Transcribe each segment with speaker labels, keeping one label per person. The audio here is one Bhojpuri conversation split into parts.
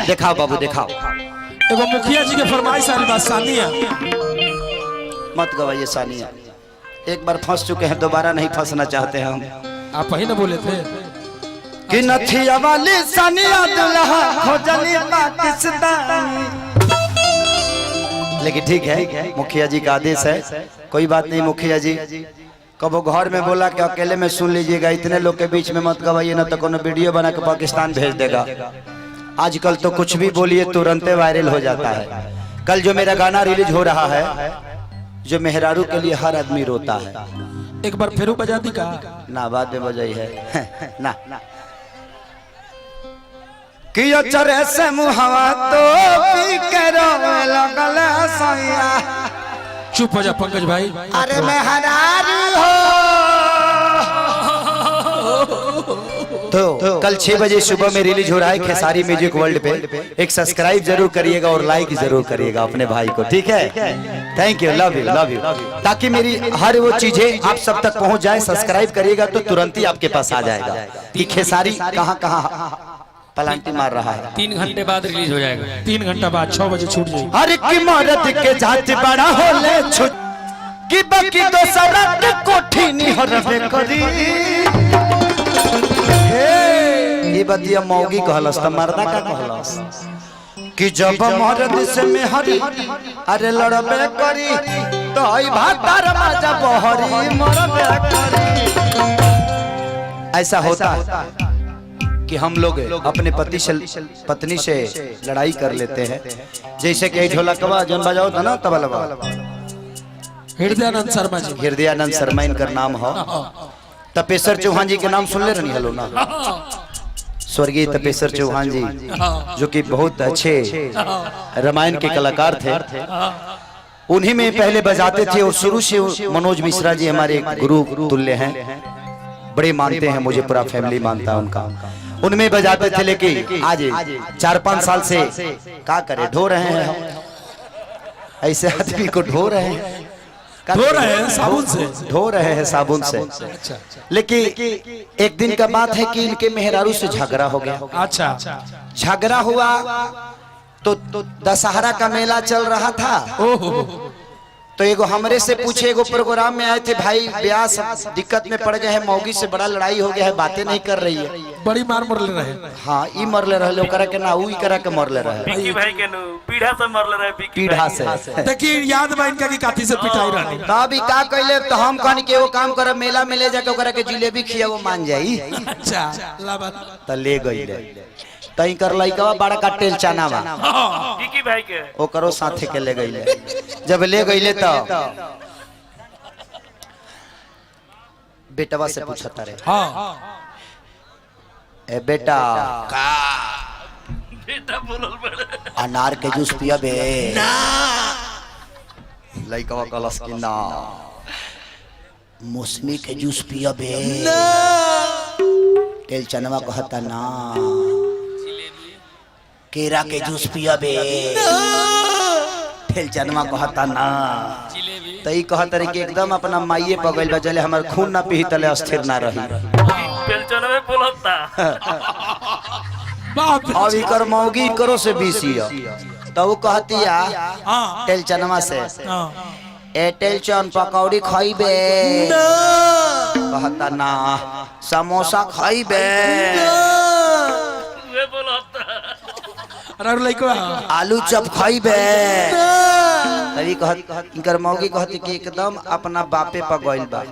Speaker 1: दिखाओ बाबू दिखाओ।
Speaker 2: एगो मुखिया जी के फरमाइश आ रही बात सानिया।
Speaker 1: मत गवाइए सानिया, एक बार फंस चुके हैं, दोबारा नहीं फंसना चाहते हैं हम।
Speaker 2: आप ही ना बोले थे
Speaker 1: कि नथिया वाली सानिया दुल्हा खोजली पाकिस्तानी। लेकिन ठीक है, मुखिया जी का आदेश है, कोई बात नहीं। मुखिया जी कबो घर में बोला कि अकेले में सुन लीजिएगा, इतने लोग के बीच में मत गवाइए, ना तो कोनो वीडियो बना के पाकिस्तान भेज देगा। आजकल तो कुछ भी बोलिए तुरंत वायरल हो जाता है। कल जो मेरा गाना रिलीज हो रहा है, जो मेहरारू के लिए हर आदमी रोता है,
Speaker 2: एक बार फिर बजा दी का
Speaker 1: ना बाद में बजाई है ना कि चरे से मुहावा तो पी के रोवे लगल सैया।
Speaker 2: चुप हो जा पंकज भाई।
Speaker 1: अरे मेहरारू हो। तो कल 6 बजे सुबह में रिलीज हो रहा है खेसारी म्यूजिक वर्ल्ड पे। एक सब्सक्राइब जरूर करिएगा और लाइक जरूर करिएगा अपने भाई को, ठीक है? Thank you, love you love you. ताकि मेरी हर वो चीजें आप सब तक पहुंच जाए। सब्सक्राइब करिएगा तो तुरंत ही आपके पास आ जाएगा कि खेसारी कहाँ कहाँ पलांटी मार रहा है।
Speaker 3: 3 घंटे बाद रिलीज हो जाएगा।
Speaker 2: 3 घंटा बाद 6 बजे छूट जाएगी।
Speaker 1: हर की मर्द के जात बड़ा होले छुट कि बाकी दोसरा के कोठी नहीं हरबे करी। ये बतिया मौगी कहलस त मर्दा का कहलस कि जब मर्द से मेहरी अरे लड़बे करी तो ई भातार मजा बहरी मरबे करी। ऐसा होता है कि हम लोग अपने पत्नी से लड़ाई कर लेते हैं। जैसे कि ढोलकवा जन बजाओ था ना तबलवा,
Speaker 2: हृदयानंद शर्मा जी।
Speaker 1: हृदयानंद शर्मा इनका नाम हो। तपेश्वर चौहान जी के नाम सुन ले रही हलो ना, स्वर्गीय तपेश्वर चौहान जी जो कि बहुत अच्छे रामायण के कलाकार थे। उन्हीं में पहले बजाते थे और शुरू से मनोज मिश्रा जी हमारे गुरु तुल्य हैं, बड़े मानते हैं मुझे, पूरा फैमिली मानता है उनका। उनमें बजाते थे, लेकिन आज 4-5 साल से क्या करे, ढो रहे हैं हम। ऐसे आदमी को ढो रहे हैं,
Speaker 2: धो रहे हैं साबुन से,
Speaker 1: ढो रहे हैं साबुन से। लेकिन एक दिन का बात है कि इनके मेहरारू से झगड़ा हो गया।
Speaker 2: अच्छा,
Speaker 1: झगड़ा हुआ तो दशहरा का मेला चल रहा था। तो एगो हमरे से पूछे, एगो प्रोग्राम में आए थे, भाई ब्याह सब दिक्कत में पड़ गए हैं, मौगी से बड़ा लड़ाई हो गया है, बातें नहीं कर रही है,
Speaker 2: बड़ी मार मरले रहे।
Speaker 1: हाँ, ई मरले रहे, ओकरा के ना ऊ करा के मरले रहे,
Speaker 4: बिकी भाई के नु पीढ़ा से मरले रहे, बिकी
Speaker 1: पीढ़ा से।
Speaker 2: देखिए याद बा इनका की काठी से पिटाई रहनी।
Speaker 1: तभी का कहले तो हम कहनी के वो काम कर, मेला में ले जाके ओकरा के जिलेबी खियावो मान जाई।
Speaker 2: अच्छा लाबा
Speaker 1: त ले गइले, तई कर लइका बड़ा का टेल चाना बा,
Speaker 4: बिकी भाई के
Speaker 1: ओकरो साथे के ले गइले। जब ले गइले तो बेटवा से पूछता रहे,
Speaker 2: हां
Speaker 1: ए बेटा
Speaker 4: का बेटा बोलल बड़े
Speaker 1: अनार के जूस पिया बे ना। लइका कहलस कि ना। मौसमी के जूस पिया बे ना। टेल चनवा कहता ना। केरा के जूस पिया बे ना। टेल चनवा कहता ना। तई कहत रे कि एकदम अपना माइये पगल बा, चले हमर खून ना पी तले अस्थिर ना रही।
Speaker 4: पेलचन में बोलता
Speaker 2: बाप रे।
Speaker 1: अब इकर मौगी करो से बीसिया तो वो कहतिया
Speaker 2: हां
Speaker 1: टेल चनवा से,
Speaker 2: हां
Speaker 1: एयरटेल चौन पकौड़ी खाइबे ना। कहता ना। समोसा खाइबे ना।
Speaker 4: वे बोलता
Speaker 2: अरे लइका
Speaker 1: आलू चप खाइबे ना। तभी कहत इनकर मौगी कहती कि एकदम अपना बापे पर गइल बा,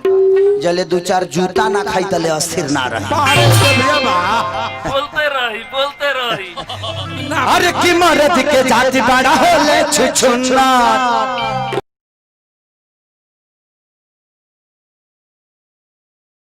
Speaker 1: जले 2-4 जूता ना खाई तले अस्थिर ना रही।
Speaker 4: बोलते रही।
Speaker 1: अरे की मर्द के जाति बड़ा होले छुछुन्ना।